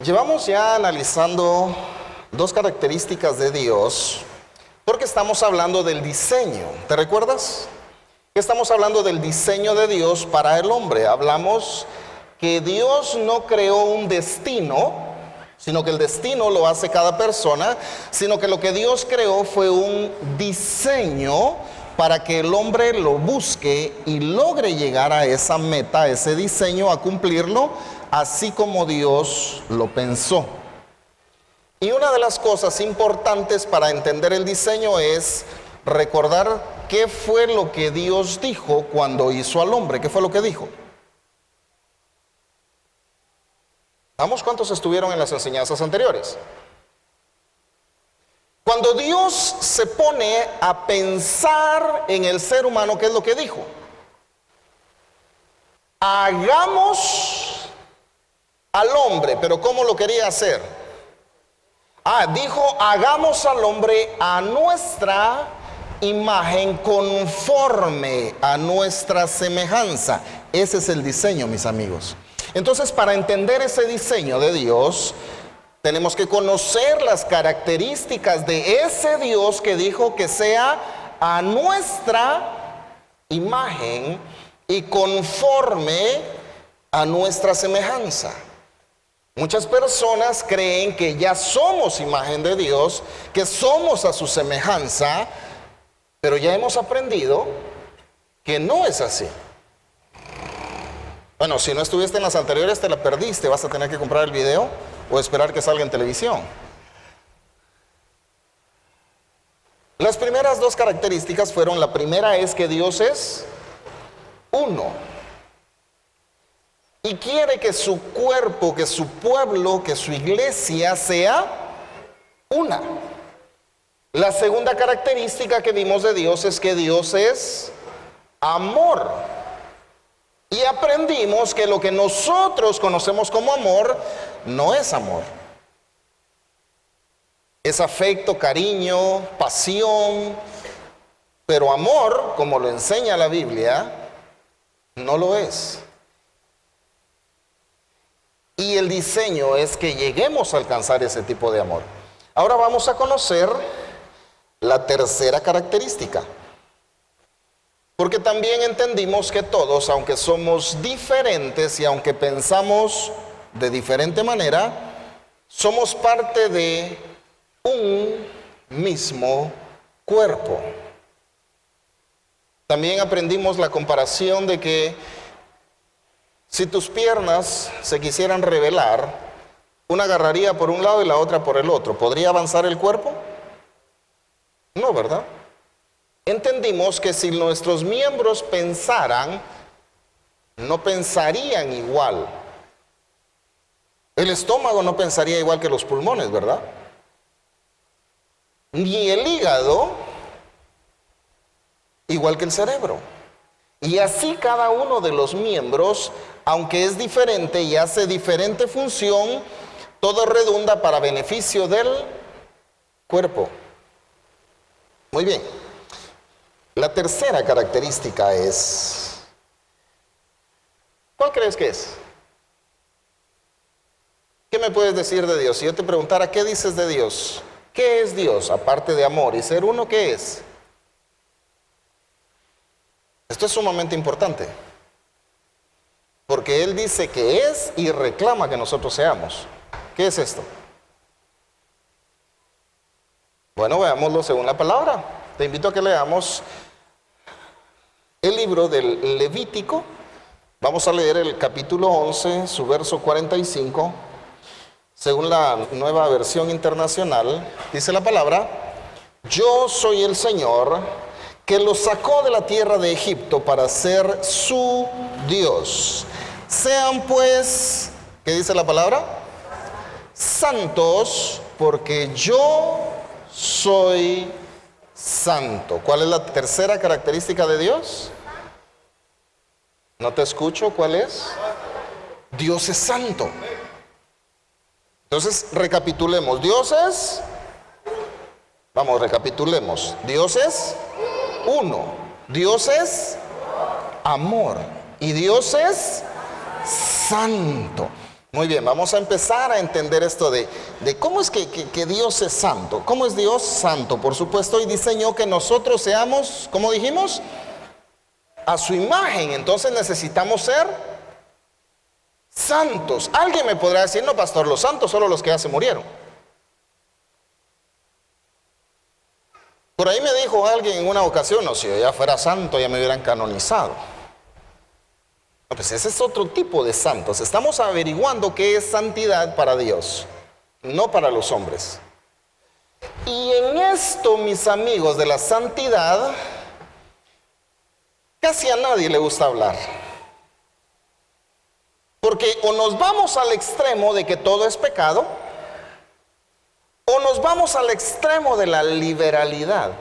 Llevamos ya analizando dos características de Dios porque estamos hablando del diseño. ¿Te recuerdas? Estamos hablando del diseño de Dios para el hombre. Hablamos que Dios no creó un destino, sino que el destino lo hace cada persona, sino que lo que Dios creó fue un diseño para que el hombre lo busque y logre llegar a esa meta, a ese diseño, a cumplirlo, así como Dios lo pensó. Y una de las cosas importantes para entender el diseño es recordar qué fue lo que Dios dijo cuando hizo al hombre. ¿Qué fue lo que dijo? Vamos, ¿cuántos estuvieron en las enseñanzas anteriores? Cuando Dios se pone a pensar en el ser humano, ¿qué es lo que dijo? Hagamos al hombre, pero ¿cómo lo quería hacer? Dijo, hagamos al hombre a nuestra imagen, conforme a nuestra semejanza. Ese es el diseño, mis amigos. Entonces, para entender ese diseño de Dios, tenemos que conocer las características de ese Dios que dijo que sea a nuestra imagen y conforme a nuestra semejanza. Muchas personas creen que ya somos imagen de Dios, que somos a su semejanza, pero ya hemos aprendido que no es así. Bueno, si no estuviste en las anteriores, te la perdiste, vas a tener que comprar el video o esperar que salga en televisión. Las primeras dos características fueron, la primera es que Dios es uno. Y quiere que su cuerpo, que su pueblo, que su iglesia sea una. La segunda característica que vimos de Dios es que Dios es amor. Y aprendimos que lo que nosotros conocemos como amor no es amor. Es afecto, cariño, pasión. Pero amor, como lo enseña la Biblia, no lo es. Y el diseño es que lleguemos a alcanzar ese tipo de amor. Ahora vamos a conocer la tercera característica. Porque también entendimos que todos, aunque somos diferentes y aunque pensamos de diferente manera, somos parte de un mismo cuerpo. También aprendimos la comparación de que si tus piernas se quisieran revelar, una agarraría por un lado y la otra por el otro. ¿Podría avanzar el cuerpo? No, ¿verdad? Entendimos que si nuestros miembros pensaran, no pensarían igual. El estómago no pensaría igual que los pulmones, ¿verdad? Ni el hígado igual que el cerebro. Y así cada uno de los miembros, aunque es diferente y hace diferente función, todo redunda para beneficio del cuerpo. Muy bien. La tercera característica es, ¿cuál crees que es? ¿Qué me puedes decir de Dios? Si yo te preguntara, ¿qué dices de Dios? ¿Qué es Dios? Aparte de amor y ser uno, ¿qué es? Esto es sumamente importante, porque Él dice que es y reclama que nosotros seamos. ¿Qué es esto? Bueno, veámoslo según la palabra. Te invito a que leamos el libro del Levítico. Vamos a leer el capítulo 11, su verso 45. Según la Nueva Versión Internacional, dice la palabra: yo soy el Señor, que los sacó de la tierra de Egipto para ser su Dios. Sean pues, ¿qué dice la palabra? Santos, porque yo soy santo. ¿Cuál es la tercera característica de Dios? No te escucho, ¿cuál es? Dios es santo. Entonces, recapitulemos. Dios es, recapitulemos. Dios es uno. Dios es amor. Y Dios es santo. Muy bien, vamos a empezar a entender esto de cómo es que Dios es santo. ¿Cómo es Dios santo? Por supuesto, y diseñó que nosotros seamos, ¿cómo dijimos? A su imagen. Entonces necesitamos ser santos. Alguien me podrá decir, no, pastor, los santos solo los que ya se murieron. Por ahí me dijo alguien en una ocasión, no, si yo ya fuera santo ya me hubieran canonizado. No, pues ese es otro tipo de santos. Estamos averiguando qué es santidad para Dios, no para los hombres. Y en esto, mis amigos, de la santidad, casi a nadie le gusta hablar. Porque o nos vamos al extremo de que todo es pecado, o nos vamos al extremo de la liberalidad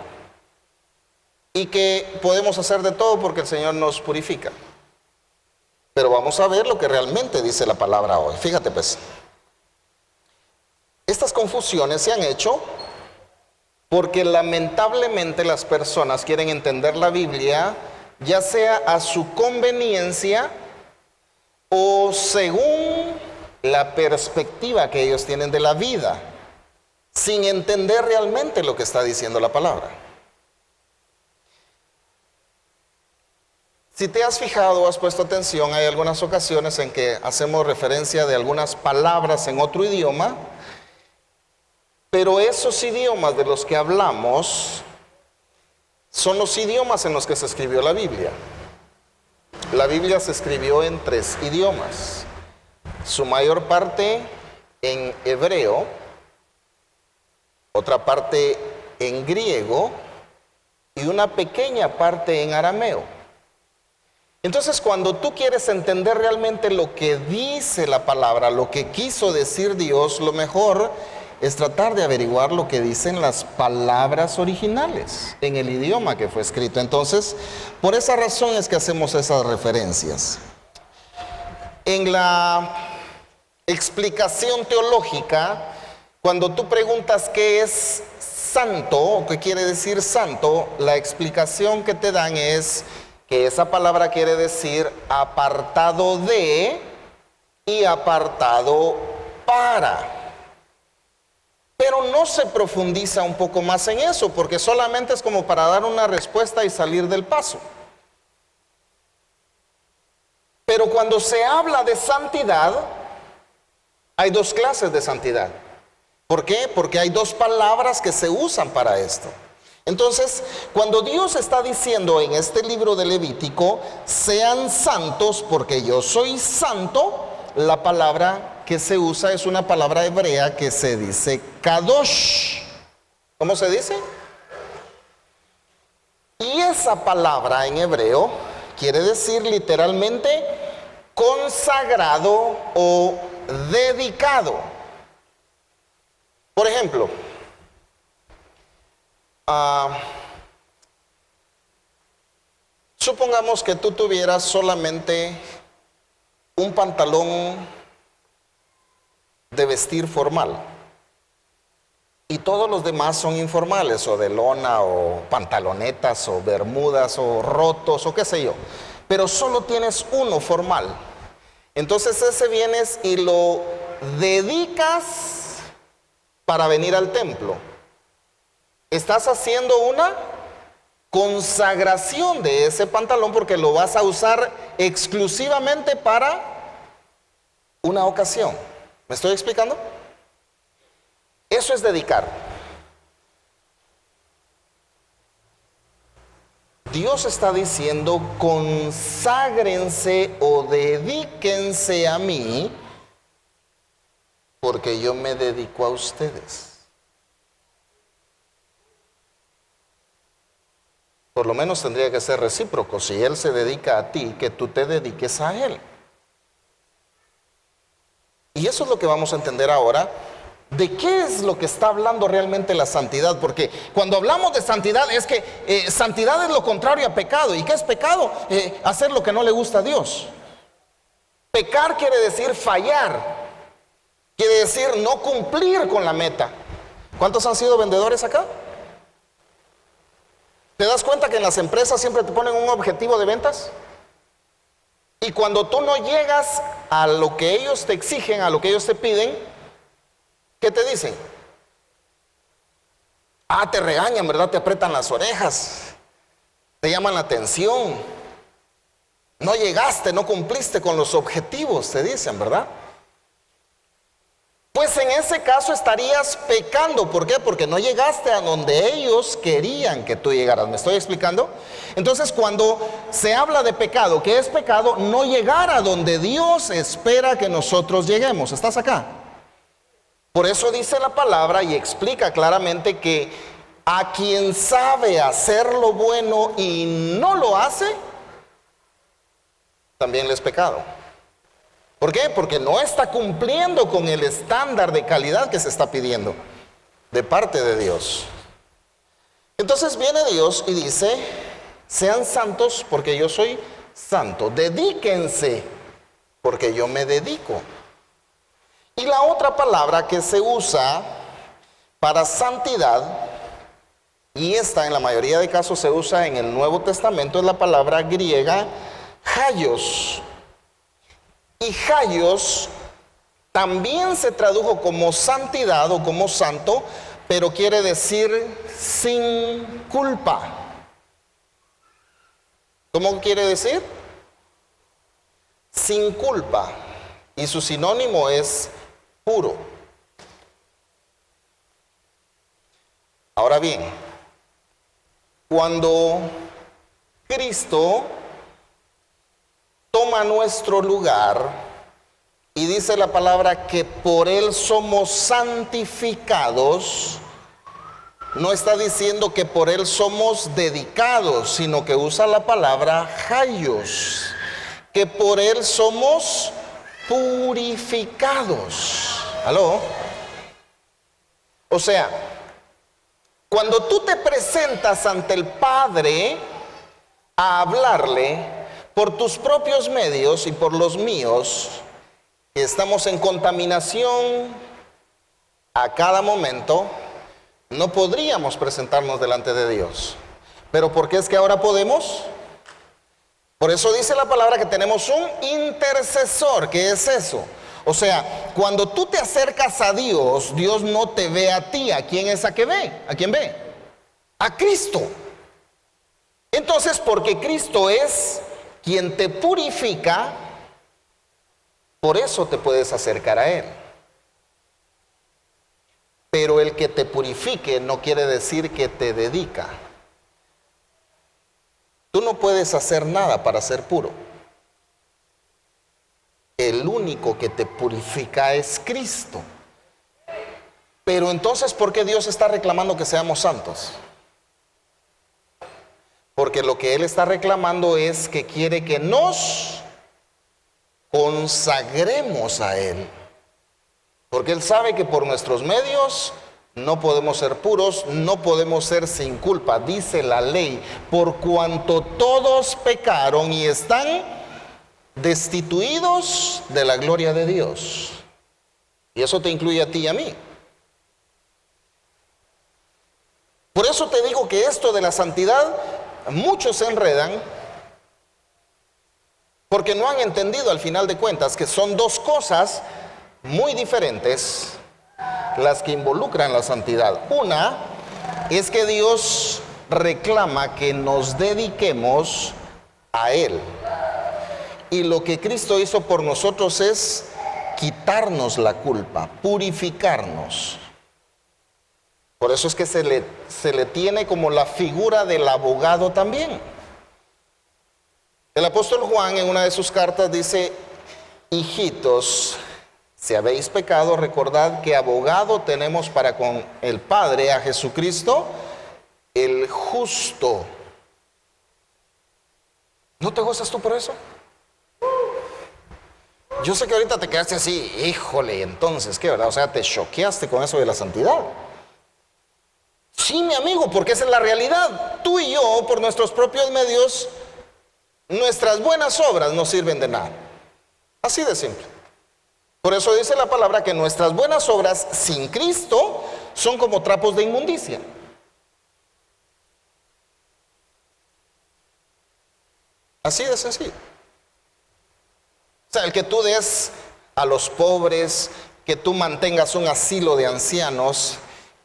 y que podemos hacer de todo porque el Señor nos purifica. Pero vamos a ver lo que realmente dice la palabra hoy. Fíjate pues, estas confusiones se han hecho porque lamentablemente las personas quieren entender la Biblia ya sea a su conveniencia o según la perspectiva que ellos tienen de la vida, sin entender realmente lo que está diciendo la palabra. Si te has fijado o has puesto atención, hay algunas ocasiones en que hacemos referencia de algunas palabras en otro idioma, pero esos idiomas de los que hablamos son los idiomas en los que se escribió la Biblia. La Biblia se escribió en 3 idiomas, su mayor parte en hebreo, otra parte en griego y una pequeña parte en arameo. Entonces, cuando tú quieres entender realmente lo que dice la palabra, lo que quiso decir Dios, lo mejor es tratar de averiguar lo que dicen las palabras originales en el idioma que fue escrito. Entonces, por esa razón es que hacemos esas referencias. En la explicación teológica, cuando tú preguntas qué es santo o qué quiere decir santo, la explicación que te dan es que esa palabra quiere decir apartado de y apartado para. Pero no se profundiza un poco más en eso, porque solamente es como para dar una respuesta y salir del paso. Pero cuando se habla de santidad, hay 2 clases de santidad. ¿Por qué? Porque hay 2 palabras que se usan para esto. Entonces, cuando Dios está diciendo en este libro de Levítico, sean santos porque yo soy santo, la palabra que se usa es una palabra hebrea que se dice kadosh. ¿Cómo se dice? Y esa palabra en hebreo quiere decir literalmente consagrado o dedicado. Por ejemplo, supongamos que tú tuvieras solamente un pantalón de vestir formal y todos los demás son informales, o de lona, o pantalonetas, o bermudas, o rotos, o qué sé yo, pero solo tienes uno formal. Entonces ese vienes y lo dedicas para venir al templo. Estás haciendo una consagración de ese pantalón porque lo vas a usar exclusivamente para una ocasión. ¿Me estoy explicando? Eso es dedicar. Dios está diciendo, conságrense o dedíquense a mí, porque yo me dedico a ustedes. Por lo menos tendría que ser recíproco. Si Él se dedica a ti, que tú te dediques a Él. Y eso es lo que vamos a entender ahora. ¿De qué es lo que está hablando realmente la santidad? Porque cuando hablamos de santidad es que santidad es lo contrario a pecado. ¿Y qué es pecado? Hacer lo que no le gusta a Dios. Pecar quiere decir fallar. Quiere decir no cumplir con la meta. ¿Cuántos han sido vendedores acá? ¿Te das cuenta que en las empresas siempre te ponen un objetivo de ventas? Y cuando tú no llegas a lo que ellos te exigen, a lo que ellos te piden, ¿qué te dicen? Ah, te regañan, ¿verdad? Te aprietan las orejas, te llaman la atención. No llegaste, no cumpliste con los objetivos, te dicen, ¿verdad? Pues en ese caso estarías pecando. ¿Por qué? Porque no llegaste a donde ellos querían que tú llegaras. ¿Me estoy explicando? Entonces, cuando se habla de pecado, ¿qué es pecado? No llegar a donde Dios espera que nosotros lleguemos. ¿Estás acá? Por eso dice la palabra y explica claramente que a quien sabe hacer lo bueno y no lo hace, también le es pecado. ¿Por qué? Porque no está cumpliendo con el estándar de calidad que se está pidiendo de parte de Dios. Entonces viene Dios y dice, sean santos porque yo soy santo. Dedíquense porque yo me dedico. Y la otra palabra que se usa para santidad, y esta en la mayoría de casos se usa en el Nuevo Testamento, es la palabra griega haios. Y haios también se tradujo como santidad o como santo, pero quiere decir sin culpa. ¿Cómo quiere decir? Sin culpa. Y su sinónimo es puro. Ahora bien, cuando Cristo toma nuestro lugar y dice la palabra que por Él somos santificados, no está diciendo que por Él somos dedicados, sino que usa la palabra haios, que por Él somos purificados. ¿Aló? O sea, cuando tú te presentas ante el Padre a hablarle, por tus propios medios y por los míos, que estamos en contaminación a cada momento, no podríamos presentarnos delante de Dios. ¿Pero por qué es que ahora podemos? Por eso dice la palabra que tenemos un intercesor. ¿Qué es eso? O sea, cuando tú te acercas a Dios, Dios no te ve a ti. ¿A quién es a que ve? ¿A quién ve? A Cristo. Entonces, porque Cristo es quien te purifica, por eso te puedes acercar a Él. Pero el que te purifique no quiere decir que te dedica. Tú no puedes hacer nada para ser puro. El único que te purifica es Cristo. Pero entonces, ¿por qué Dios está reclamando que seamos santos? Porque lo que Él está reclamando es que quiere que nos consagremos a Él. Porque Él sabe que por nuestros medios no podemos ser puros, no podemos ser sin culpa. Dice la ley, por cuanto todos pecaron y están destituidos de la gloria de Dios. Y eso te incluye a ti y a mí. Por eso te digo que esto de la santidad, muchos se enredan porque no han entendido al final de cuentas que son dos cosas muy diferentes las que involucran la santidad. Una es que Dios reclama que nos dediquemos a Él. Y lo que Cristo hizo por nosotros es quitarnos la culpa, purificarnos. Por eso es que se le tiene como la figura del abogado también. El apóstol Juan en una de sus cartas dice, hijitos, si habéis pecado, recordad que abogado tenemos para con el Padre, a Jesucristo, el justo. ¿No te gozas tú por eso? Yo sé que ahorita te quedaste así, híjole, entonces, ¿qué verdad? O sea, te choqueaste con eso de la santidad. Sí, mi amigo, porque esa es la realidad. Tú y yo, por nuestros propios medios, nuestras buenas obras no sirven de nada. Así de simple. Por eso dice la palabra que nuestras buenas obras sin Cristo son como trapos de inmundicia. Así de sencillo. O sea, el que tú des a los pobres, que tú mantengas un asilo de ancianos,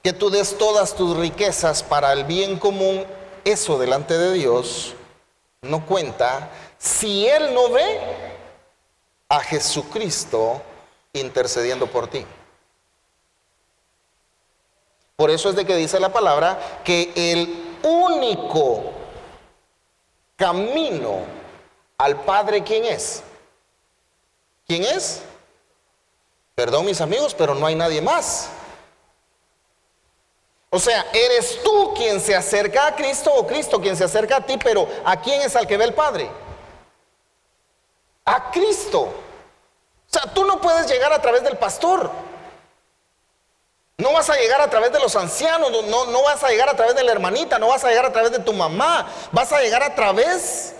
que tú des todas tus riquezas para el bien común, eso delante de Dios no cuenta si Él no ve a Jesucristo intercediendo por ti. Por eso es de que dice la palabra que el único camino al Padre, ¿quién es? ¿Quién es? Perdón, mis amigos, pero no hay nadie más. O sea, ¿eres tú quien se acerca a Cristo o Cristo quien se acerca a ti? Pero ¿a quién es al que ve el Padre? A Cristo. O sea, tú no puedes llegar a través del pastor. No vas a llegar a través de los ancianos, no vas a llegar a través de la hermanita, no vas a llegar a través de tu mamá. Vas a llegar a través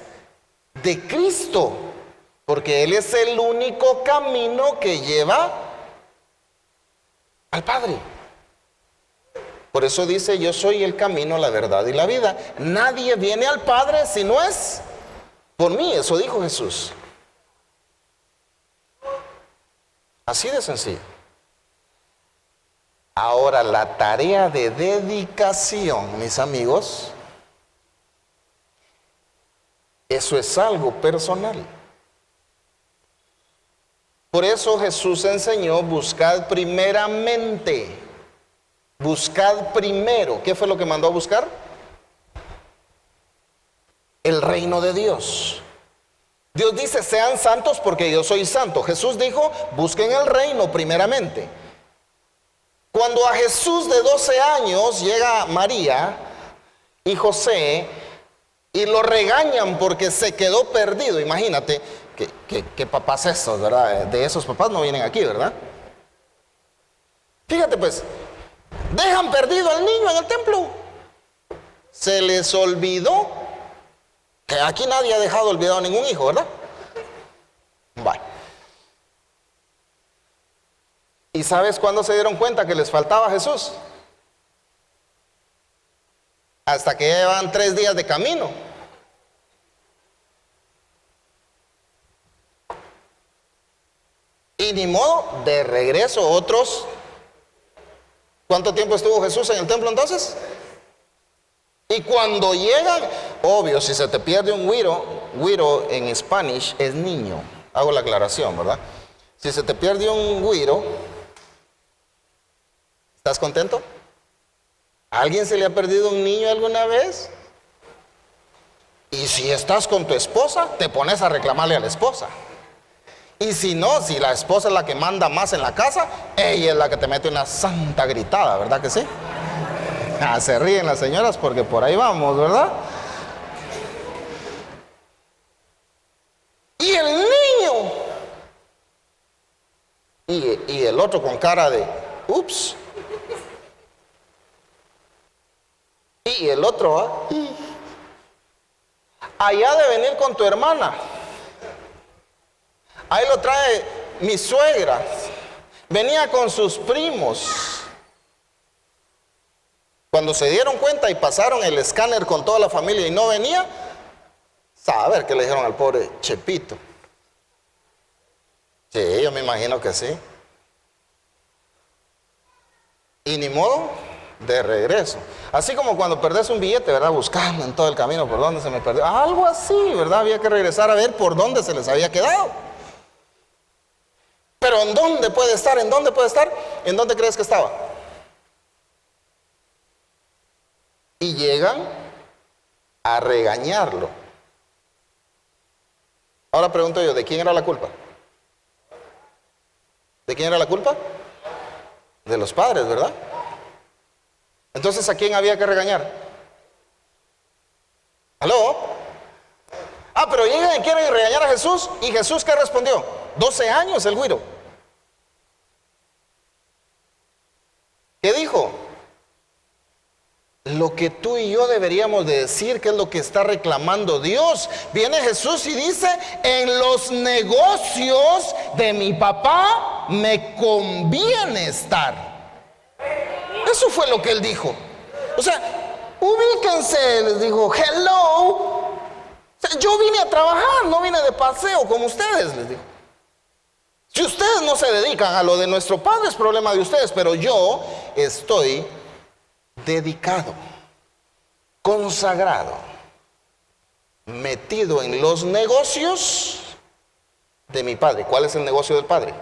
de Cristo. Porque Él es el único camino que lleva al Padre. Por eso dice, yo soy el camino, la verdad y la vida. Nadie viene al Padre si no es por mí. Eso dijo Jesús. Así de sencillo. Ahora, la tarea de dedicación, mis amigos, eso es algo personal. Por eso Jesús enseñó, buscad primeramente. Buscad primero. ¿Qué fue lo que mandó a buscar? El reino de Dios. Dios dice, sean santos porque yo soy santo. Jesús dijo, busquen el reino primeramente. Cuando a Jesús de 12 años llega María y José y lo regañan porque se quedó perdido. Imagínate, ¿qué papás esos, verdad? De esos papás no vienen aquí, ¿verdad? Fíjate pues, dejan perdido al niño en el templo. Se les olvidó, que aquí nadie ha dejado olvidado a ningún hijo, ¿verdad? Vale. ¿Y sabes cuándo se dieron cuenta que les faltaba Jesús? Hasta que llevan 3 días de camino. Y ni modo, de regreso otros. ¿Cuánto tiempo estuvo Jesús en el templo entonces? Y cuando llegan, obvio, si se te pierde un güiro en Spanish es niño. Hago la aclaración, ¿verdad? Si se te pierde un güiro, ¿estás contento? ¿A alguien se le ha perdido un niño alguna vez? Y si estás con tu esposa, te pones a reclamarle a la esposa. Y si no, si la esposa es la que manda más en la casa, ella es la que te mete una santa gritada, ¿verdad que sí? Ah, se ríen las señoras porque por ahí vamos, ¿verdad? Y el niño, y el otro con cara de, ups. Y el otro, allá de venir con tu hermana. Ahí lo trae mi suegra. Venía con sus primos. Cuando se dieron cuenta y pasaron el escáner con toda la familia y no venía, saber qué le dijeron al pobre Chepito. Sí, yo me imagino que sí. Y ni modo, de regreso. Así como cuando perdés un billete, ¿verdad? Buscando en todo el camino por dónde se me perdió. Algo así, ¿verdad? Había que regresar a ver por dónde se les había quedado. Pero ¿en dónde puede estar? ¿En dónde puede estar? ¿En dónde crees que estaba? Y llegan a regañarlo. Ahora pregunto yo, ¿de quién era la culpa? ¿De quién era la culpa? De los padres, ¿verdad? Entonces, ¿a quién había que regañar? ¿Aló? Ah, pero llegan y quieren regañar a Jesús. ¿Y Jesús qué respondió? 12 años el güiro. ¿Qué dijo? Lo que tú y yo deberíamos de decir, que es lo que está reclamando Dios. Viene Jesús y dice, en los negocios de mi papá me conviene estar. Eso fue lo que él dijo. O sea, ubíquense, les dijo, hello. O sea, yo vine a trabajar, no vine de paseo como ustedes, les dijo. Si ustedes no se dedican a lo de nuestro Padre, es problema de ustedes, pero yo estoy dedicado, consagrado, metido en los negocios de mi Padre. ¿Cuál es el negocio del Padre?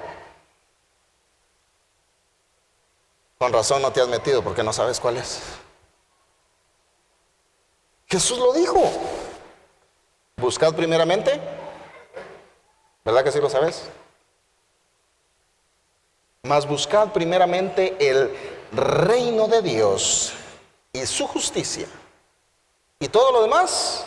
Con razón no te has metido porque no sabes cuál es. Jesús lo dijo. Buscad primeramente, ¿verdad que sí lo sabes? Mas buscad primeramente el reino de Dios y su justicia, y todo lo demás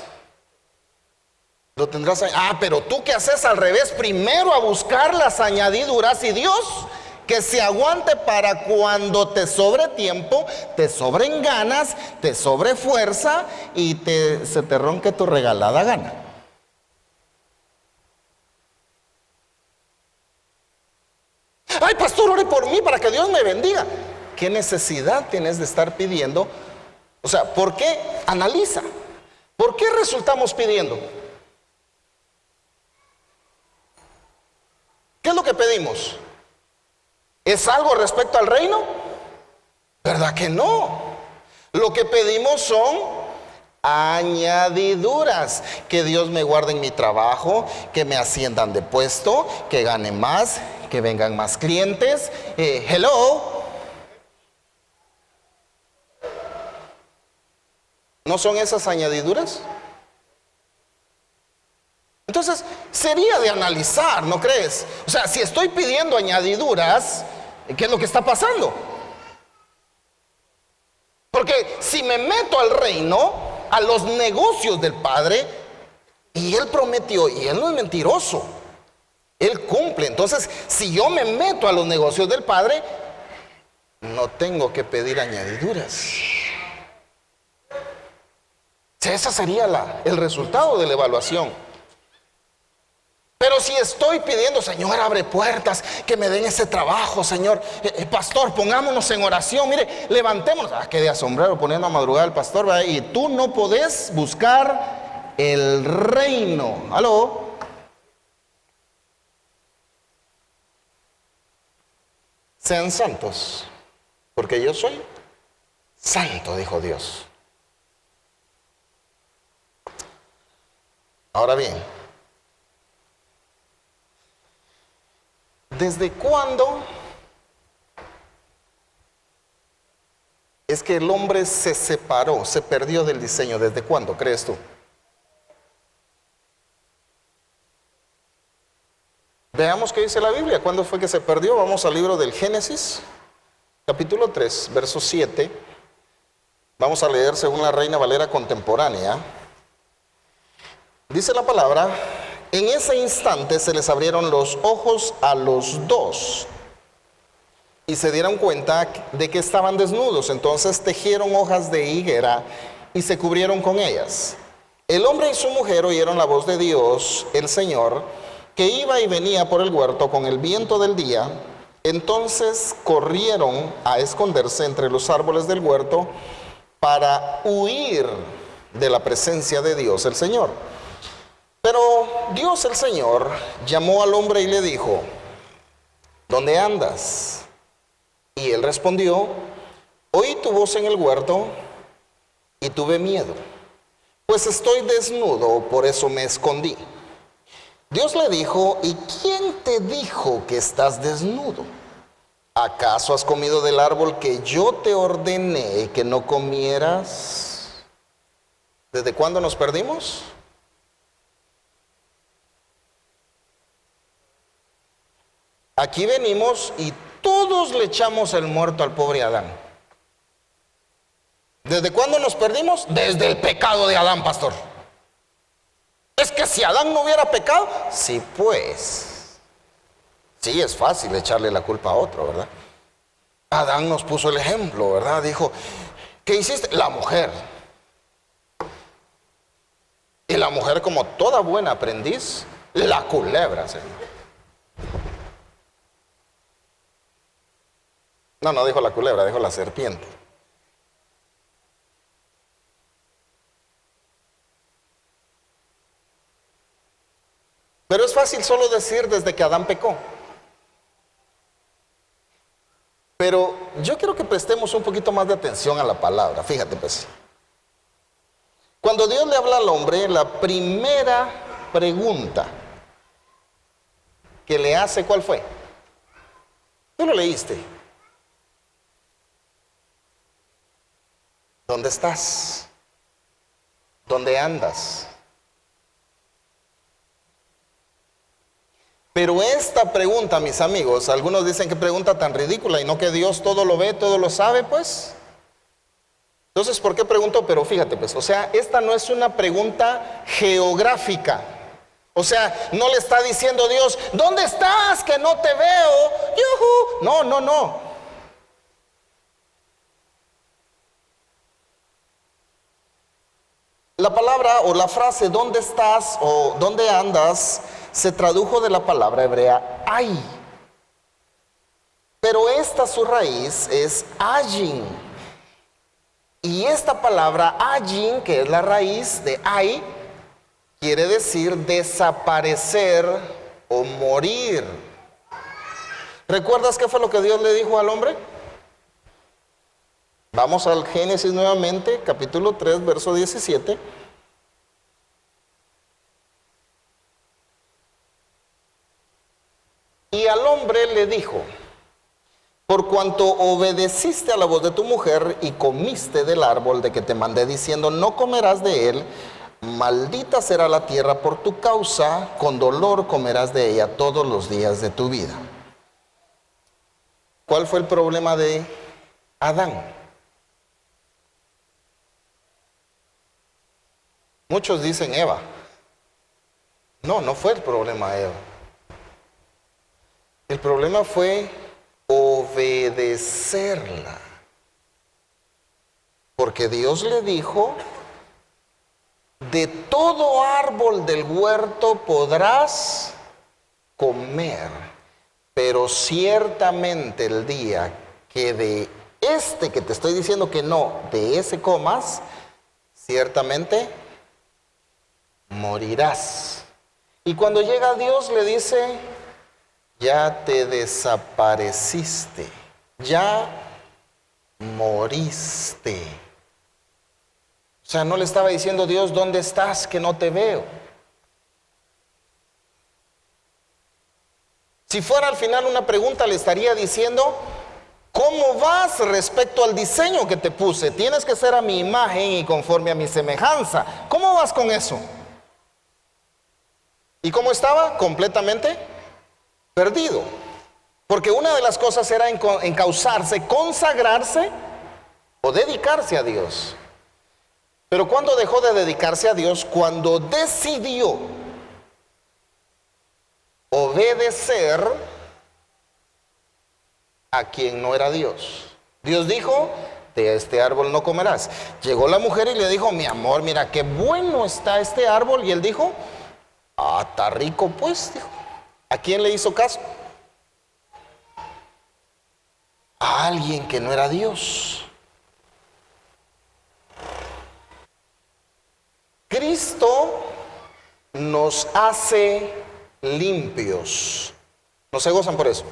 lo tendrás ahí. Pero tú que haces al revés, primero a buscar las añadiduras, y Dios que se aguante para cuando te sobre tiempo, te sobren ganas, te sobre fuerza y se te ronque tu regalada gana. Ay, pastor, ore por mí para que Dios me bendiga. ¿Qué necesidad tienes de estar pidiendo? O sea, ¿por qué? Analiza. ¿Por qué resultamos pidiendo? ¿Qué es lo que pedimos? ¿Es algo respecto al reino? ¿Verdad que no? Lo que pedimos son añadiduras. Que Dios me guarde en mi trabajo, que me asciendan de puesto, que gane más, que vengan más clientes. Hello. ¿No son esas añadiduras? Entonces, sería de analizar, ¿no crees? O sea, si estoy pidiendo añadiduras, ¿qué es lo que está pasando? Porque si me meto al reino, a los negocios del Padre, y Él prometió, y Él no es mentiroso, Él cumple. Entonces, si yo me meto a los negocios del Padre, no tengo que pedir añadiduras. O sea, ese sería el resultado de la evaluación. Pero si estoy pidiendo, Señor, abre puertas, que me den ese trabajo, Señor. Pastor, pongámonos en oración, mire, levantémonos. Qué de asombrado poniendo a madrugar al pastor, ¿verdad? Y tú no podés buscar el reino. ¿Aló? Sean santos, porque yo soy santo, dijo Dios. Ahora bien, ¿desde cuándo es que el hombre se separó, se perdió del diseño? ¿Desde cuándo crees tú? Veamos qué dice la Biblia. ¿Cuándo fue que se perdió? Vamos al libro del Génesis, capítulo 3, verso 7. Vamos a leer según la Reina Valera contemporánea. Dice la palabra: en ese instante se les abrieron los ojos a los dos y se dieron cuenta de que estaban desnudos. Entonces tejieron hojas de higuera y se cubrieron con ellas. El hombre y su mujer oyeron la voz de Dios, el Señor, que iba y venía por el huerto con el viento del día. Entonces corrieron a esconderse entre los árboles del huerto para huir de la presencia de Dios, el Señor. Pero Dios el Señor llamó al hombre y le dijo: ¿dónde andas? Y él respondió: oí tu voz en el huerto y tuve miedo, pues estoy desnudo, por eso me escondí. Dios le dijo: ¿y quién te dijo que estás desnudo? ¿Acaso has comido del árbol que yo te ordené que no comieras? ¿Desde cuándo nos perdimos? Aquí venimos y todos le echamos el muerto al pobre Adán. ¿Desde cuándo nos perdimos? Desde el pecado de Adán, pastor. Es que si Adán no hubiera pecado, sí, pues. Sí, es fácil echarle la culpa a otro, ¿verdad? Adán nos puso el ejemplo, ¿verdad? Dijo: ¿qué hiciste? La mujer. Y la mujer, como toda buena aprendiz, la culebra, Señor. No dijo la culebra, dijo la serpiente. Pero es fácil solo decir desde que Adán pecó. Pero yo quiero que prestemos un poquito más de atención a la palabra. Fíjate pues. Cuando Dios le habla al hombre, la primera pregunta que le hace, ¿cuál fue? Tú lo leíste. ¿Dónde estás? ¿Dónde andas? Pero esta pregunta, mis amigos, algunos dicen que pregunta tan ridícula y no que Dios todo lo ve, todo lo sabe, pues. Entonces, ¿por qué pregunto? Pero fíjate, pues, o sea, esta no es una pregunta geográfica. O sea, no le está diciendo Dios, ¿dónde estás? Que no te veo. ¡Yujú! No, no, no. La palabra o la frase ¿dónde estás? O ¿dónde andas? Se tradujo de la palabra hebrea ay. Pero esta su raíz es ayin. Y esta palabra ayin, que es la raíz de ay, quiere decir desaparecer o morir. ¿Recuerdas qué fue lo que Dios le dijo al hombre? Vamos al Génesis nuevamente, capítulo 3, verso 17. Y al hombre le dijo, por cuanto obedeciste a la voz de tu mujer y comiste del árbol de que te mandé diciendo, no comerás de él, maldita será la tierra por tu causa, con dolor comerás de ella todos los días de tu vida. ¿Cuál fue el problema de Adán? Muchos dicen Eva. No, no fue el problema de Eva. El problema fue obedecerla. Porque Dios le dijo, de todo árbol del huerto podrás comer, pero ciertamente el día que de este que te estoy diciendo que no, de ese comas, ciertamente morirás. Y cuando llega Dios le dice, ya te desapareciste, ya moriste. O sea, no le estaba diciendo Dios, ¿dónde estás? Que no te veo. Si fuera al final una pregunta, le estaría diciendo, ¿cómo vas respecto al diseño que te puse? Tienes que ser a mi imagen y conforme a mi semejanza. ¿Cómo vas con eso? ¿Y cómo estaba? Completamente perdido. Porque una de las cosas era encauzarse, consagrarse o dedicarse a Dios. Pero ¿cuándo dejó de dedicarse a Dios? Cuando decidió obedecer a quien no era Dios. Dios dijo, de este árbol no comerás. Llegó la mujer y le dijo, mi amor, mira qué bueno está este árbol. Y él dijo, ah, está rico pues, dijo. ¿A quién le hizo caso? A alguien que no era Dios. Cristo nos hace limpios. ¿No se gozan por eso?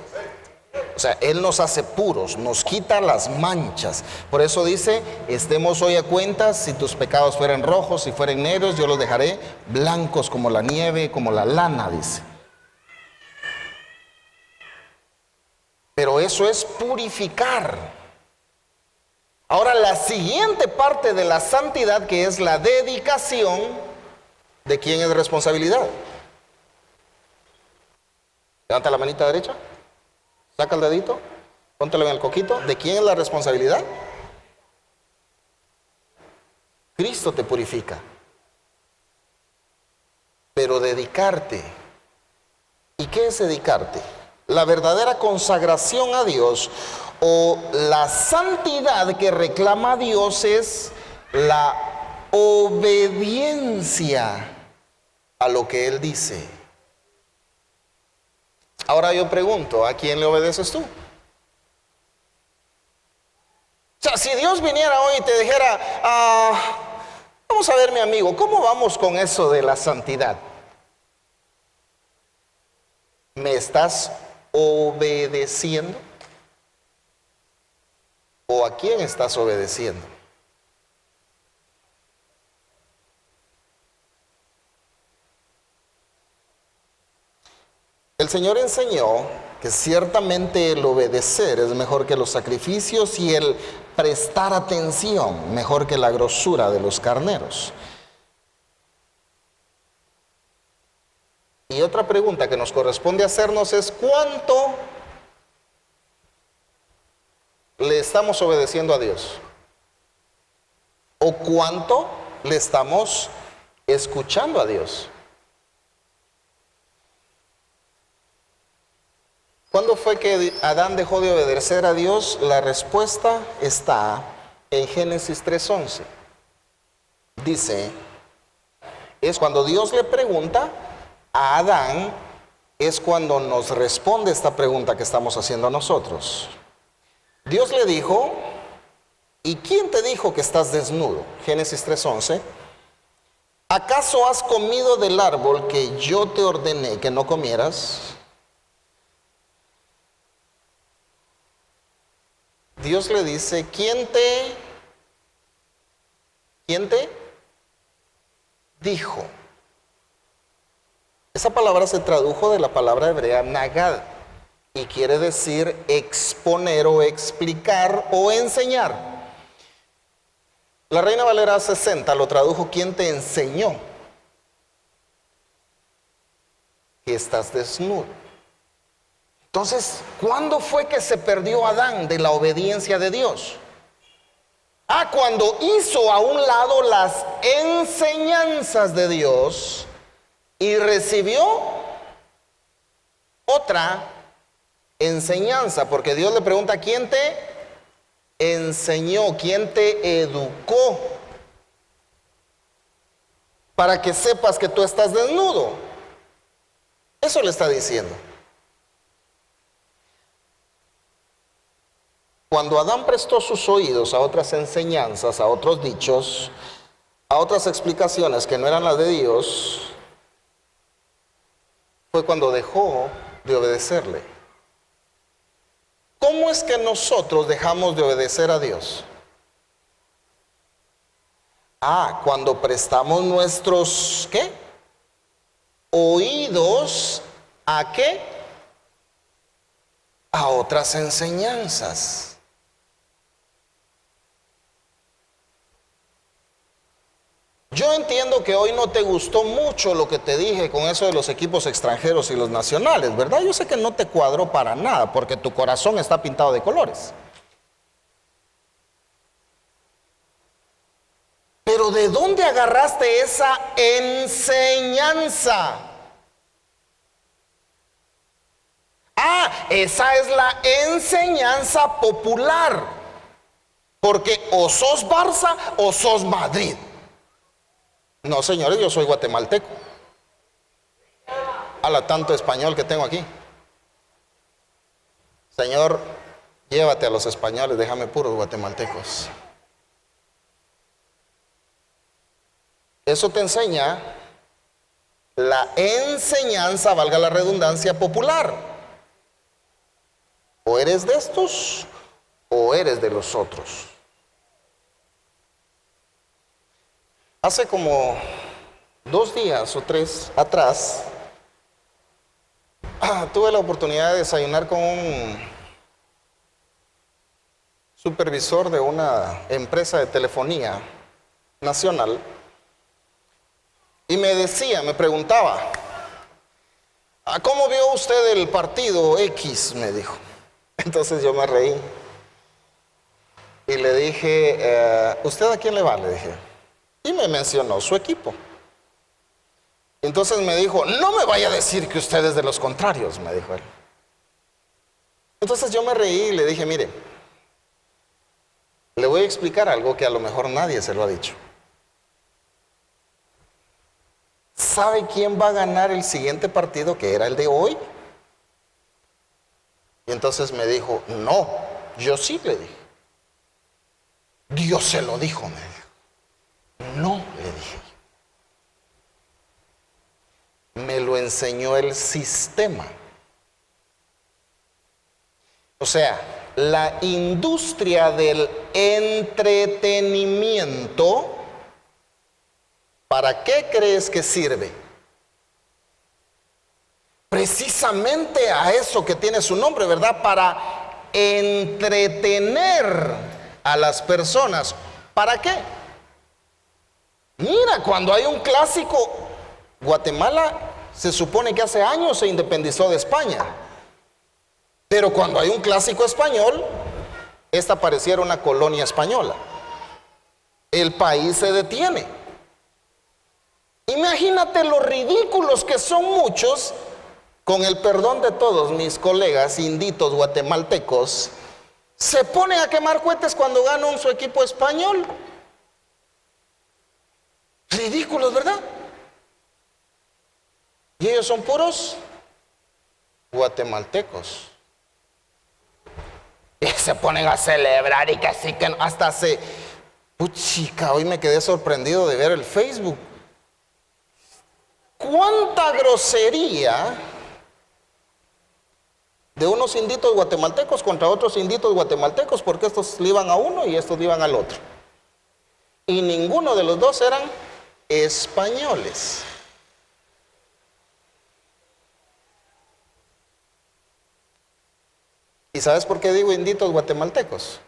O sea, Él nos hace puros, nos quita las manchas. Por eso dice, estemos hoy a cuentas, si tus pecados fueran rojos, si fueran negros, yo los dejaré blancos como la nieve, como la lana, dice. Pero eso es purificar. Ahora, la siguiente parte de la santidad, que es la dedicación, ¿de quién es responsabilidad? Levanta la manita derecha, saca el dedito, póntelo en el coquito. ¿De quién es la responsabilidad? Cristo te purifica. Pero dedicarte. ¿Y qué es dedicarte? La verdadera consagración a Dios o la santidad que reclama Dios es la obediencia a lo que Él dice. Ahora yo pregunto, ¿a quién le obedeces tú? O sea, si Dios viniera hoy y te dijera, vamos a ver mi amigo, ¿cómo vamos con eso de la santidad? ¿Me estás obedeciendo? ¿O a quién estás obedeciendo? El Señor enseñó que ciertamente el obedecer es mejor que los sacrificios y el prestar atención mejor que la grosura de los carneros. Y otra pregunta que nos corresponde hacernos es: ¿cuánto le estamos obedeciendo a Dios? ¿O cuánto le estamos escuchando a Dios? ¿Cuándo fue que Adán dejó de obedecer a Dios? La respuesta está en Génesis 3:11. Dice, es cuando Dios le pregunta a Adán, es cuando nos responde esta pregunta que estamos haciendo a nosotros. Dios le dijo: ¿y quién te dijo que estás desnudo? Génesis 3:11. ¿Acaso has comido del árbol que yo te ordené que no comieras? Dios le dice: ¿quién te dijo? Esa palabra se tradujo de la palabra hebrea nagad y quiere decir exponer o explicar o enseñar. La Reina Valera 60 lo tradujo: ¿quién te enseñó que estás desnudo? Entonces, ¿cuándo fue que se perdió Adán de la obediencia de Dios? Cuando hizo a un lado las enseñanzas de Dios y recibió otra enseñanza, porque Dios le pregunta: ¿quién te enseñó? ¿Quién te educó para que sepas que tú estás desnudo? Eso le está diciendo. Cuando Adán prestó sus oídos a otras enseñanzas, a otros dichos, a otras explicaciones que no eran las de Dios, fue cuando dejó de obedecerle. ¿Cómo es que nosotros dejamos de obedecer a Dios? Cuando prestamos nuestros, ¿qué? Oídos, ¿a qué? A otras enseñanzas. Yo entiendo que hoy no te gustó mucho lo que te dije con eso de los equipos extranjeros y los nacionales, ¿verdad? Yo sé que no te cuadró para nada porque tu corazón está pintado de colores. Pero ¿de dónde agarraste esa enseñanza? Esa es la enseñanza popular. Porque o sos Barça o sos Madrid. No, señores, yo soy guatemalteco. Tanto español que tengo aquí. Señor, llévate a los españoles, déjame puros guatemaltecos. Eso te enseña la enseñanza, valga la redundancia, popular. O eres de estos o eres de los otros. Hace como 2 días o 3 atrás, tuve la oportunidad de desayunar con un supervisor de una empresa de telefonía nacional y me preguntaba: ¿cómo vio usted el partido X? Me dijo. Entonces yo me reí y le dije: ¿usted a quién le va? Le dije. Y me mencionó su equipo. Entonces me dijo: no me vaya a decir que usted es de los contrarios, me dijo él. Entonces yo me reí y le dije: mire, le voy a explicar algo que a lo mejor nadie se lo ha dicho. ¿Sabe quién va a ganar el siguiente partido, que era el de hoy? Y entonces me dijo: no, yo sí, le dije. Dios se lo dijo, me dijo. No, le dije. Me lo enseñó el sistema. O sea, la industria del entretenimiento, ¿para qué crees que sirve? Precisamente a eso que tiene su nombre, ¿verdad? Para entretener a las personas. ¿Para qué? Mira, cuando hay un clásico, Guatemala se supone que hace años se independizó de España. Pero cuando hay un clásico español, esta pareciera una colonia española. El país se detiene. Imagínate lo ridículos que son muchos, con el perdón de todos mis colegas inditos guatemaltecos, se ponen a quemar cohetes cuando gana su equipo español. Ridículos, ¿verdad? Y ellos son puros guatemaltecos. Y se ponen a celebrar y que así que hasta se... Puchica, hoy me quedé sorprendido de ver el Facebook. ¿Cuánta grosería de unos inditos guatemaltecos contra otros inditos guatemaltecos? Porque estos le iban a uno y estos le iban al otro. Y ninguno de los dos eran españoles. ¿Y sabes por qué digo inditos guatemaltecos?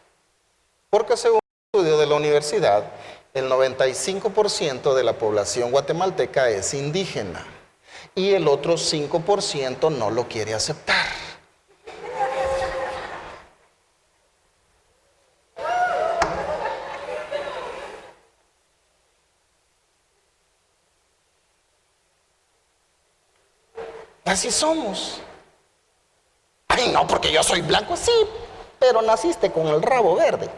Porque según un estudio de la universidad, el 95% de la población guatemalteca es indígena y el otro 5% no lo quiere aceptar. Así somos. Ay, no, porque yo soy blanco, sí, pero naciste con el rabo verde.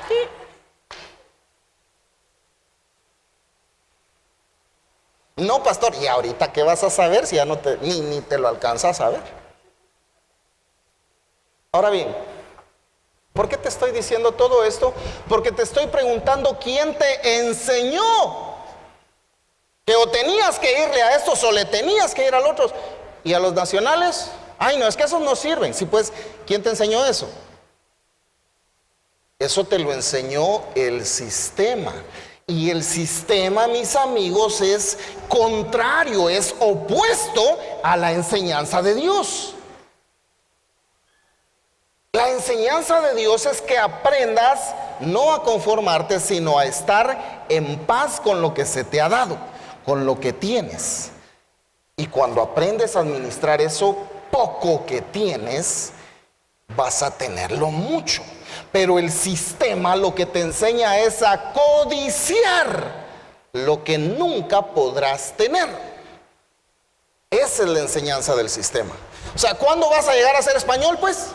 Sí. No, pastor, ¿y ahorita qué vas a saber si ya no te, ni te lo alcanzas a ver? Ahora bien, ¿por qué te estoy diciendo todo esto? Porque te estoy preguntando quién te enseñó que o tenías que irle a estos o le tenías que ir al otro. Y a los nacionales, ay, no, es que esos no sirven. Sí, pues, ¿quién te enseñó eso? Eso te lo enseñó el sistema. Y el sistema, mis amigos, es contrario, es opuesto a la enseñanza de Dios. La enseñanza de Dios es que aprendas no a conformarte, sino a estar en paz con lo que se te ha dado, con lo que tienes. Y cuando aprendes a administrar eso poco que tienes, vas a tenerlo mucho. Pero el sistema lo que te enseña es a codiciar lo que nunca podrás tener. Esa es la enseñanza del sistema. O sea, ¿cuándo vas a llegar a ser español, pues?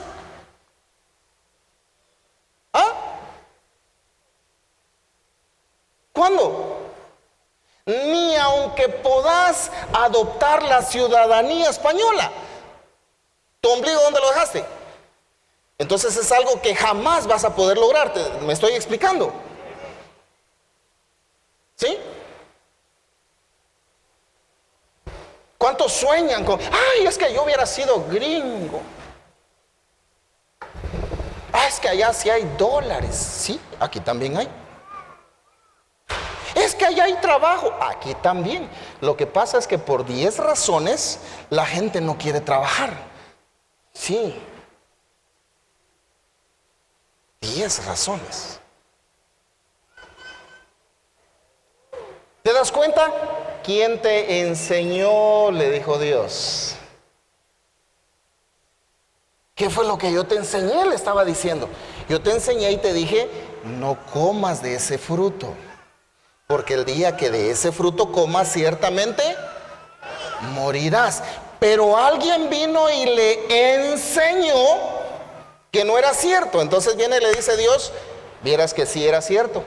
¿Ah? ¿Cuándo? Ni aunque podás adoptar la ciudadanía española. ¿Tu ombligo dónde lo dejaste? Entonces es algo que jamás vas a poder lograr. ¿Me estoy explicando? ¿Sí? ¿Cuántos sueñan con, ay, es que yo hubiera sido gringo? Ah, es que allá sí hay dólares. Sí, aquí también hay. Es que allá hay trabajo. Aquí también. Lo que pasa es que por 10 razones la gente no quiere trabajar. Sí. 10 razones. ¿Te das cuenta? ¿Quién te enseñó? Le dijo Dios. ¿Qué fue lo que yo te enseñé? Le estaba diciendo. Yo te enseñé y te dije, no comas de ese fruto. Porque el día que de ese fruto comas, ciertamente morirás. Pero alguien vino y le enseñó que no era cierto. Entonces viene y le dice Dios, vieras que sí era cierto.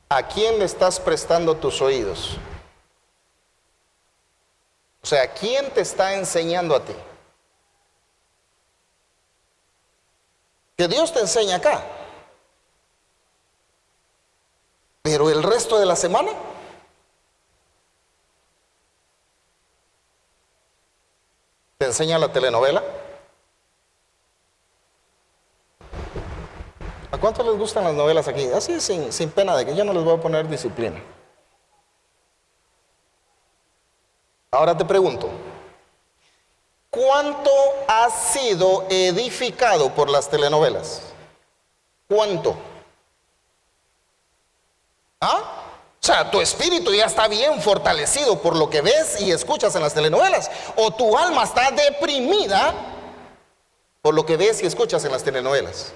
¿A quién le estás prestando tus oídos? O sea, ¿quién te está enseñando a ti? Que Dios te enseña acá. Pero el resto de la semana, ¿te te enseña la telenovela? ¿A cuánto les gustan las novelas aquí? Así sin pena de que yo no les voy a poner disciplina. Ahora te pregunto, ¿cuánto has sido edificado por las telenovelas? ¿Cuánto? ¿Ah? O sea, tu espíritu ya está bien fortalecido por lo que ves y escuchas en las telenovelas. O tu alma está deprimida por lo que ves y escuchas en las telenovelas.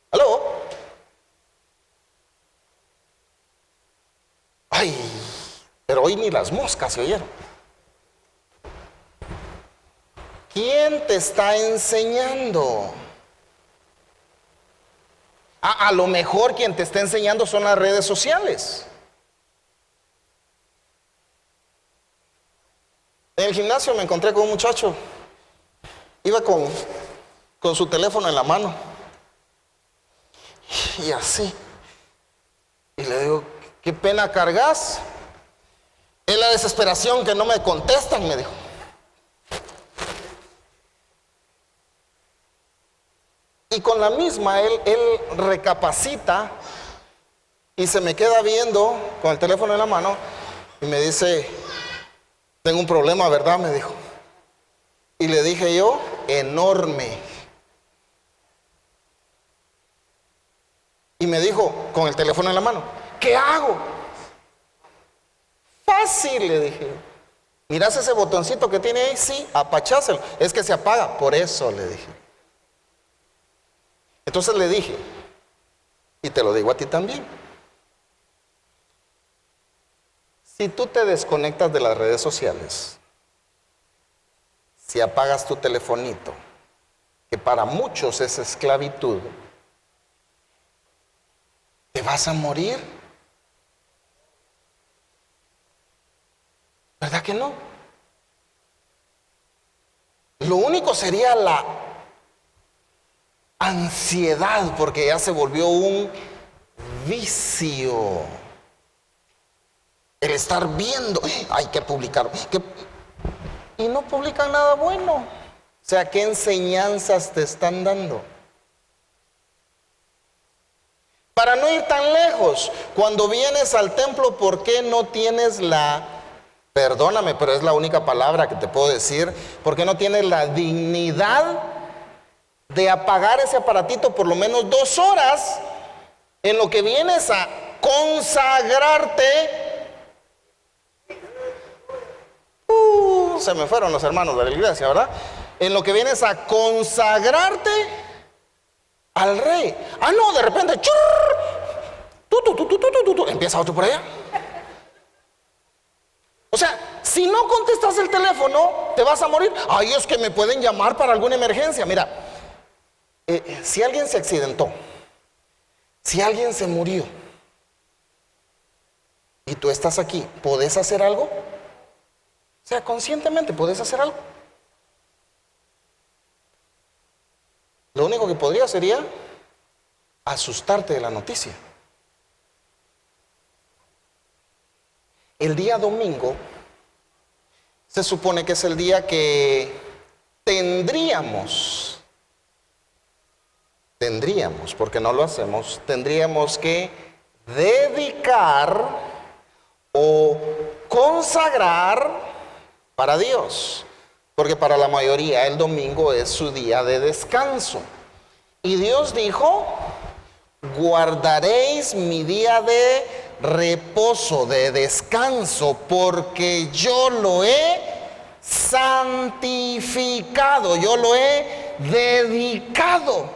¿Aló? Ay, pero hoy ni las moscas se oyeron. ¿Quién te está enseñando? A lo mejor quien te está enseñando son las redes sociales. En el gimnasio me encontré con un muchacho. Iba con su teléfono en la mano. Y así. Y le digo, ¿qué pena cargas? Es la desesperación que no me contestan, me dijo. Y con la misma, él recapacita y se me queda viendo con el teléfono en la mano y me dice, tengo un problema, ¿verdad? Me dijo. Y le dije yo, enorme. Y me dijo, con el teléfono en la mano, ¿qué hago? Fácil, le dije. ¿Miras ese botoncito que tiene ahí? Sí, apacháselo. Es que se apaga, por eso le dije. Entonces le dije, y te lo digo a ti también, si tú te desconectas de las redes sociales, si apagas tu telefonito, que para muchos es esclavitud, ¿te vas a morir? ¿Verdad que no? Lo único sería la ansiedad, porque ya se volvió un vicio. El estar viendo, hay que publicar, y no publican nada bueno. O sea, ¿qué enseñanzas te están dando? Para no ir tan lejos, cuando vienes al templo, ¿por qué no tienes perdóname, pero es la única palabra que te puedo decir, ¿por qué no tienes la dignidad de apagar ese aparatito por lo menos 2 horas en lo que vienes a consagrarte? Se me fueron los hermanos de la iglesia, ¿verdad? En lo que vienes a consagrarte al rey. Ah, no, de repente, empieza otro por allá. O sea, si no contestas el teléfono, te vas a morir. Ay, es que me pueden llamar para alguna emergencia. Mira, si alguien se accidentó, si alguien se murió y tú estás aquí, ¿podés hacer algo? O sea, conscientemente, ¿podés hacer algo? Lo único que podría sería asustarte de la noticia. El día domingo se supone que es el día que tendríamos, porque no lo hacemos, tendríamos que dedicar o consagrar para Dios, porque para la mayoría el domingo es su día de descanso. Y Dios dijo, guardaréis mi día de reposo, de descanso, porque yo lo he santificado, yo lo he dedicado.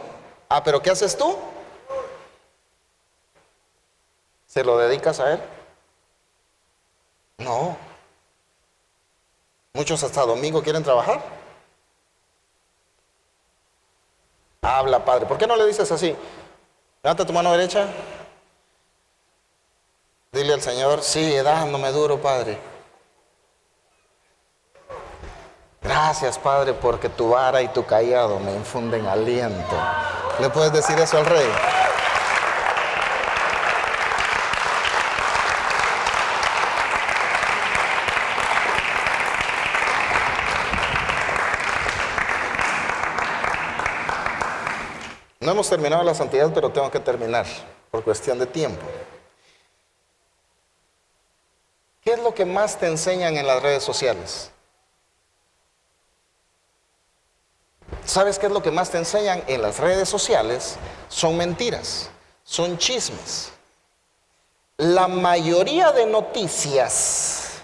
Ah, pero ¿qué haces tú? ¿Se lo dedicas a Él? No. Muchos hasta domingo quieren trabajar. Habla, Padre. ¿Por qué no le dices así? Levanta tu mano derecha. Dile al Señor, sigue dándome duro, Padre. Gracias, Padre, porque tu vara y tu cayado me infunden aliento. ¿Le puedes decir eso al Rey? No hemos terminado la santidad, pero tengo que terminar por cuestión de tiempo. ¿Qué es lo que más te enseñan en las redes sociales? ¿Sabes qué es lo que más te enseñan en las redes sociales? Son mentiras, son chismes. La mayoría de noticias,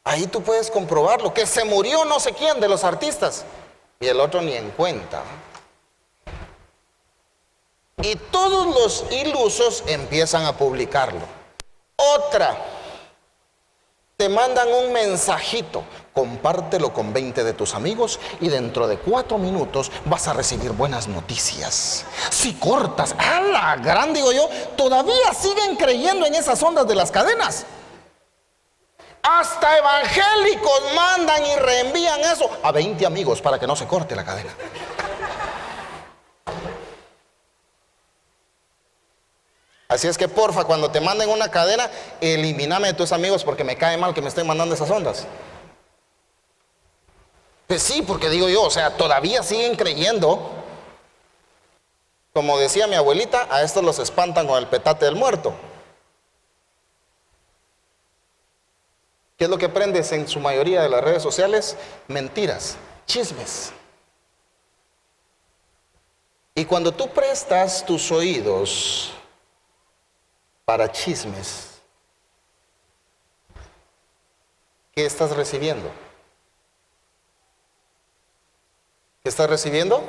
ahí tú puedes comprobarlo, que se murió no sé quién de los artistas y el otro ni en cuenta. Y todos los ilusos empiezan a publicarlo. Otra, te mandan un mensajito, compártelo con 20 de tus amigos y dentro de 4 minutos vas a recibir buenas noticias. Si cortas, ¡a la gran! Digo yo, todavía siguen creyendo en esas ondas de las cadenas. Hasta evangélicos mandan y reenvían eso a 20 amigos para que no se corte la cadena. Así es que porfa, cuando te manden una cadena, elimíname de tus amigos porque me cae mal que me estén mandando esas ondas. Pues sí, porque digo yo, o sea, todavía siguen creyendo. Como decía mi abuelita, a estos los espantan con el petate del muerto. ¿Qué es lo que aprendes en su mayoría de las redes sociales? Mentiras, chismes. Y cuando tú prestas tus oídos para chismes, ¿qué estás recibiendo? ¿Qué estás recibiendo?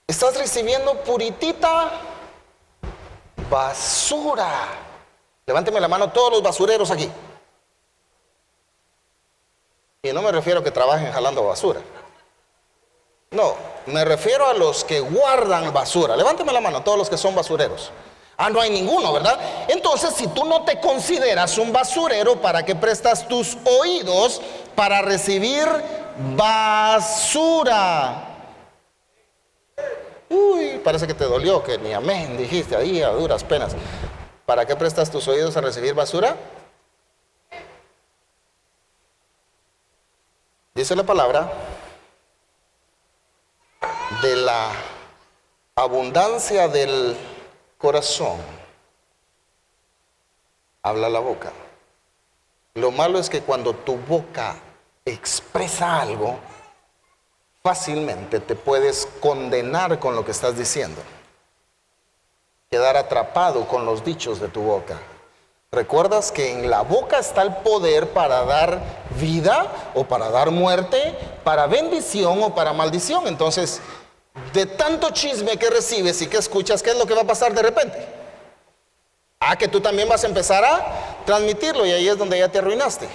Estás recibiendo puritita basura. Levánteme la mano todos los basureros aquí. Y no me refiero a que trabajen jalando basura. No, me refiero a los que guardan basura. Levánteme la mano todos los que son basureros. Ah, no hay ninguno, ¿verdad? Entonces, si tú no te consideras un basurero, ¿para qué prestas tus oídos para recibir basura? Uy, parece que te dolió, que ni amén dijiste ahí a duras penas. ¿Para qué prestas tus oídos a recibir basura? Dice la palabra, de la abundancia del corazón habla la boca. Lo malo es que cuando tu boca expresa algo, fácilmente te puedes condenar con lo que estás diciendo, quedar atrapado con los dichos de tu boca. ¿Recuerdas que en la boca está el poder para dar vida o para dar muerte, para bendición o para maldición? Entonces, de tanto chisme que recibes y que escuchas, ¿qué es lo que va a pasar de repente? Ah, que tú también vas a empezar a transmitirlo y ahí es donde ya te arruinaste.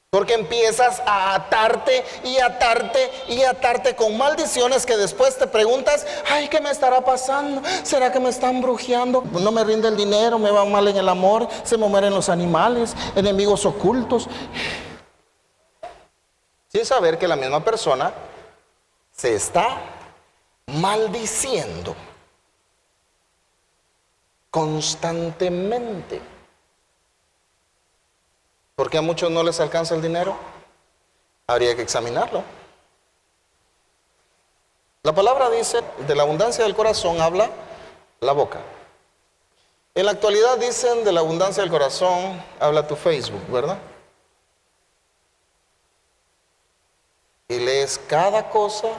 Porque empiezas a atarte y atarte y atarte con maldiciones que después te preguntas, ay, ¿qué me estará pasando? ¿Será que me están brujeando? No me rinde el dinero, me va mal en el amor, se me mueren los animales, enemigos ocultos. Sin saber que la misma persona se está maldiciendo constantemente. ¿Por qué a muchos no les alcanza el dinero? Habría que examinarlo. La palabra dice, de la abundancia del corazón habla la boca. En la actualidad dicen, de la abundancia del corazón habla tu Facebook, ¿verdad? Y lees cada cosa.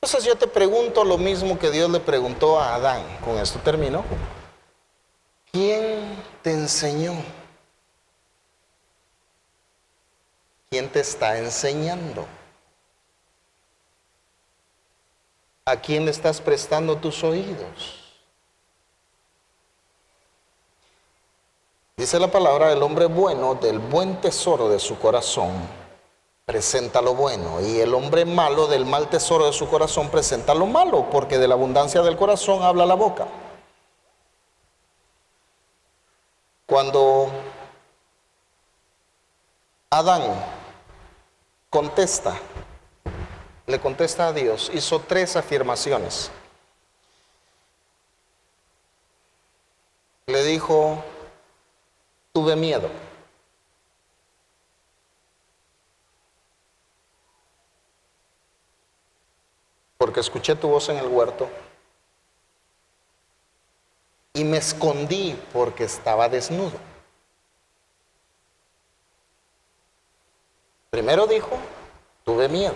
Entonces yo te pregunto lo mismo que Dios le preguntó a Adán. Con esto termino. ¿Quién te enseñó? ¿Quién te está enseñando? ¿A quién le estás prestando tus oídos? Dice la palabra, el hombre bueno del buen tesoro de su corazón presenta lo bueno, y el hombre malo del mal tesoro de su corazón presenta lo malo, porque de la abundancia del corazón habla la boca. Cuando Adán le contesta a Dios, hizo 3 afirmaciones. Le dijo, tuve miedo. porque escuché tu voz en el huerto y me escondí porque estaba desnudo. Primero dijo, tuve miedo.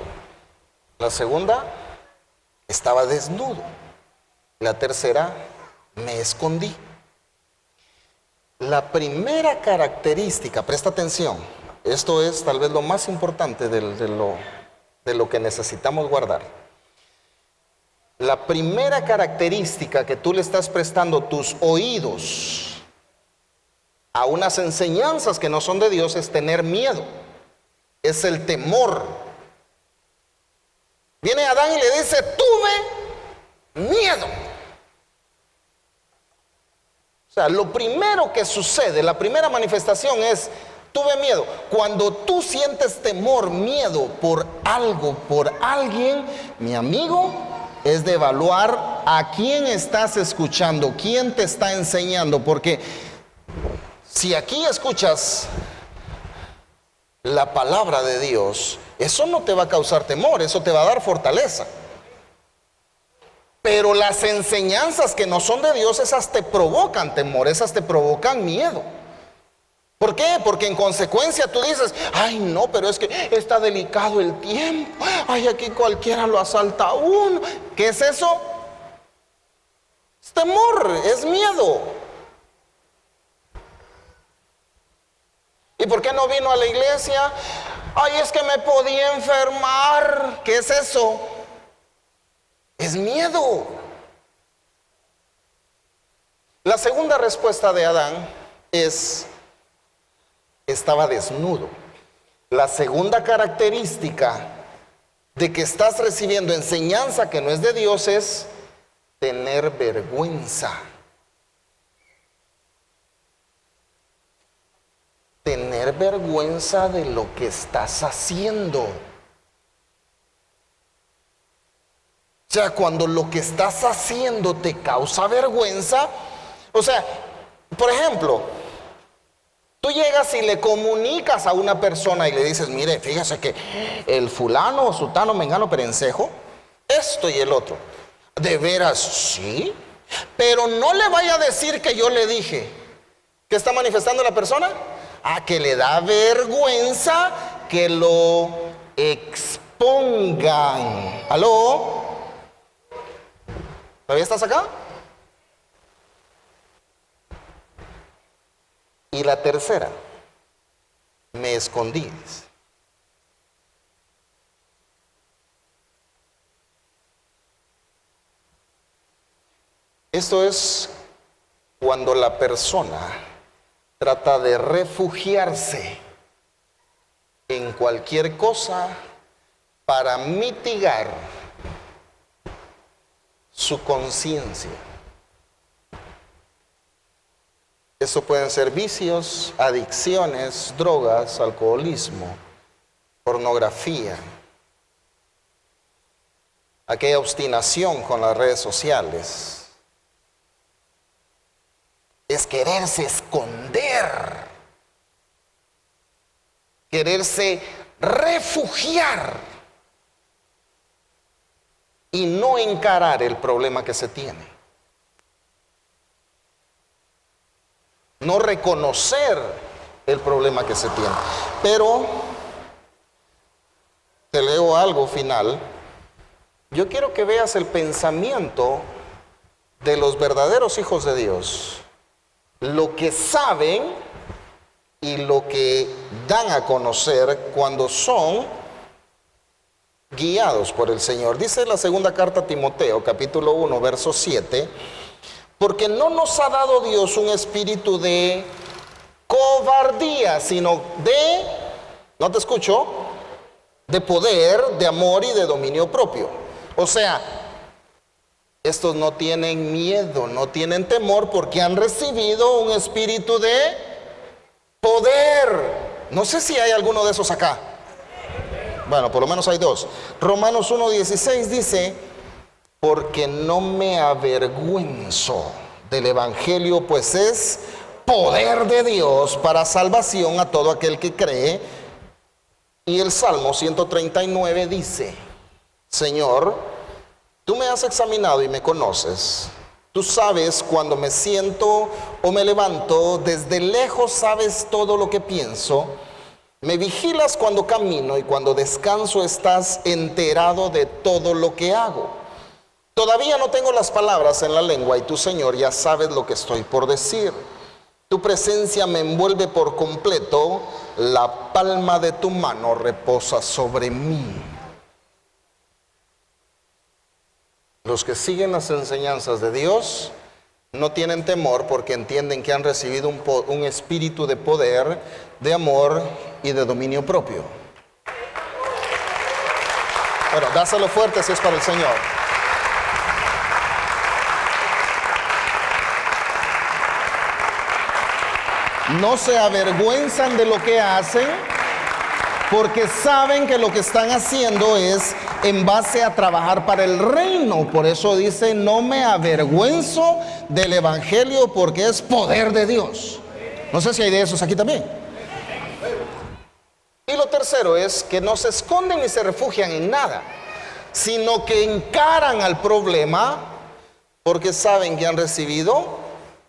La segunda, estaba desnudo. La tercera, me escondí. La primera característica, presta atención, esto es tal vez lo más importante de lo que necesitamos guardar. La primera característica que tú le estás prestando tus oídos a unas enseñanzas que no son de Dios es tener miedo. Es el temor. Viene Adán y le dice, tuve miedo. O sea, lo primero que sucede, la primera manifestación es, tuve miedo. Cuando tú sientes temor, miedo por algo, por alguien, mi amigo, es de evaluar a quién estás escuchando, quién te está enseñando, porque si aquí escuchas la palabra de Dios, eso no te va a causar temor, eso te va a dar fortaleza. Pero las enseñanzas que no son de Dios, esas te provocan temor, esas te provocan miedo. ¿Por qué? Porque en consecuencia tú dices, ay no, pero es que está delicado el tiempo, ay aquí cualquiera lo asalta a uno. ¿Qué es eso? Es temor, es miedo. ¿Y por qué no vino a la iglesia? Ay, es que me podía enfermar. ¿Qué es eso? Es miedo. La segunda respuesta de Adán es, estaba desnudo. La segunda característica de que estás recibiendo enseñanza que no es de Dios es tener vergüenza. Tener vergüenza de lo que estás haciendo. O sea, cuando lo que estás haciendo te causa vergüenza, o sea, por ejemplo, tú llegas y le comunicas a una persona y le dices, mire, fíjese que el fulano, sutano, mengano, perencejo, esto y el otro. ¿De veras? Sí. Pero no le vaya a decir que yo le dije. ¿Qué está manifestando la persona? A que le da vergüenza que lo expongan. ¿Aló? ¿Todavía estás acá? Y la tercera, me escondí. Esto es cuando la persona trata de refugiarse en cualquier cosa para mitigar su conciencia. Eso pueden ser vicios, adicciones, drogas, alcoholismo, pornografía, aquella obstinación con las redes sociales. Es quererse esconder, quererse refugiar y no encarar el problema que se tiene. No reconocer el problema que se tiene. Pero te leo algo final. Yo quiero que veas el pensamiento de los verdaderos hijos de Dios. Lo que saben y lo que dan a conocer cuando son guiados por el Señor. Dice la segunda carta a Timoteo, capítulo 1, verso 7, porque no nos ha dado Dios un espíritu de cobardía, sino de, no te escucho, de poder, de amor y de dominio propio. O sea, estos no tienen miedo, no tienen temor porque han recibido un espíritu de poder. No sé si hay alguno de esos acá. Bueno, por lo menos hay dos. Romanos 1:16 dice, porque no me avergüenzo del evangelio, pues es poder de Dios para salvación a todo aquel que cree. Y el Salmo 139 dice, Señor, Tú me has examinado y me conoces. Tú sabes cuando me siento o me levanto, desde lejos sabes todo lo que pienso. Me vigilas cuando camino y cuando descanso estás enterado de todo lo que hago. Todavía no tengo las palabras en la lengua y tú, Señor, ya sabes lo que estoy por decir. Tu presencia me envuelve por completo, la palma de tu mano reposa sobre mí. Los que siguen las enseñanzas de Dios no tienen temor porque entienden que han recibido un espíritu de poder, de amor y de dominio propio. Bueno, dáselo fuerte si es para el Señor. No se avergüenzan de lo que hacen porque saben que lo que están haciendo es en base a trabajar para el reino. Por eso dice, no me avergüenzo del evangelio porque es poder de Dios. No sé si hay de esos aquí también. Y lo tercero es que no se esconden ni se refugian en nada, sino que encaran al problema porque saben que han recibido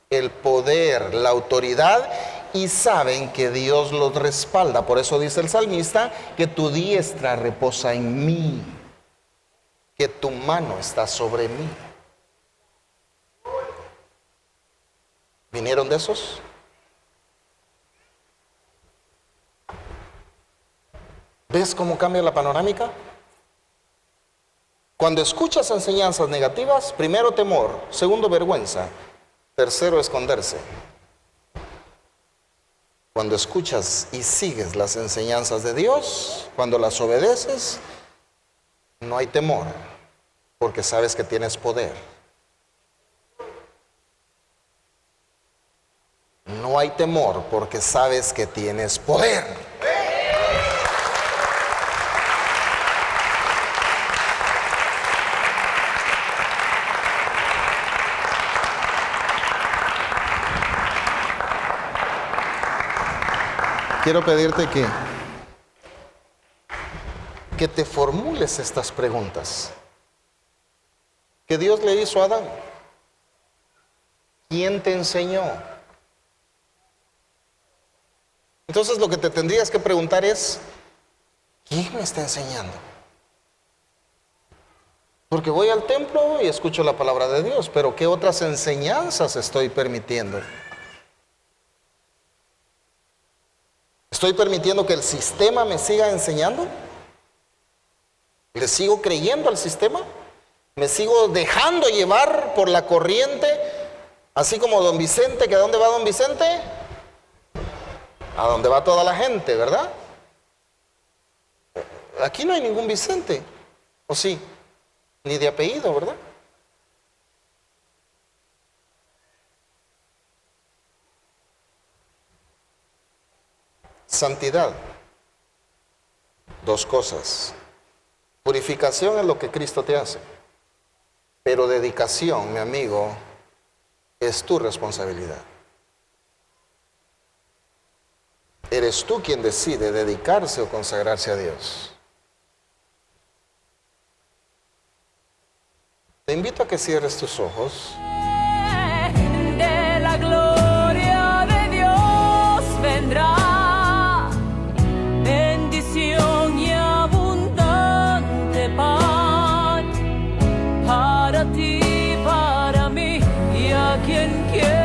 el poder, la autoridad, y saben que Dios los respalda. Por eso dice el salmista, que tu diestra reposa en mí, que tu mano está sobre mí. ¿Vinieron de esos? ¿Ves cómo cambia la panorámica? Cuando escuchas enseñanzas negativas, primero temor, segundo vergüenza, tercero esconderse. Cuando escuchas y sigues las enseñanzas de Dios, cuando las obedeces, no hay temor, porque sabes que tienes poder. No hay temor, porque sabes que tienes poder. Quiero pedirte que te formules estas preguntas que Dios le hizo a Adán. ¿Quién te enseñó? Entonces lo que te tendrías que preguntar es, ¿quién me está enseñando? Porque voy al templo y escucho la palabra de Dios, pero ¿qué otras enseñanzas estoy permitiendo? ¿Estoy permitiendo que el sistema me siga enseñando? ¿Le sigo creyendo al sistema? ¿Me sigo dejando llevar por la corriente? Así como don Vicente, que ¿a dónde va don Vicente? A donde va toda la gente, ¿verdad? Aquí no hay ningún Vicente, ¿o sí? Ni de apellido, ¿verdad? Santidad. Dos cosas. Purificación es lo que Cristo te hace. Pero dedicación, mi amigo, es tu responsabilidad. Eres tú quien decide dedicarse o consagrarse a Dios. Te invito a que cierres tus ojos. De la gloria de Dios vendrá bendición y abundante pan para ti, para mí y a quien quiera.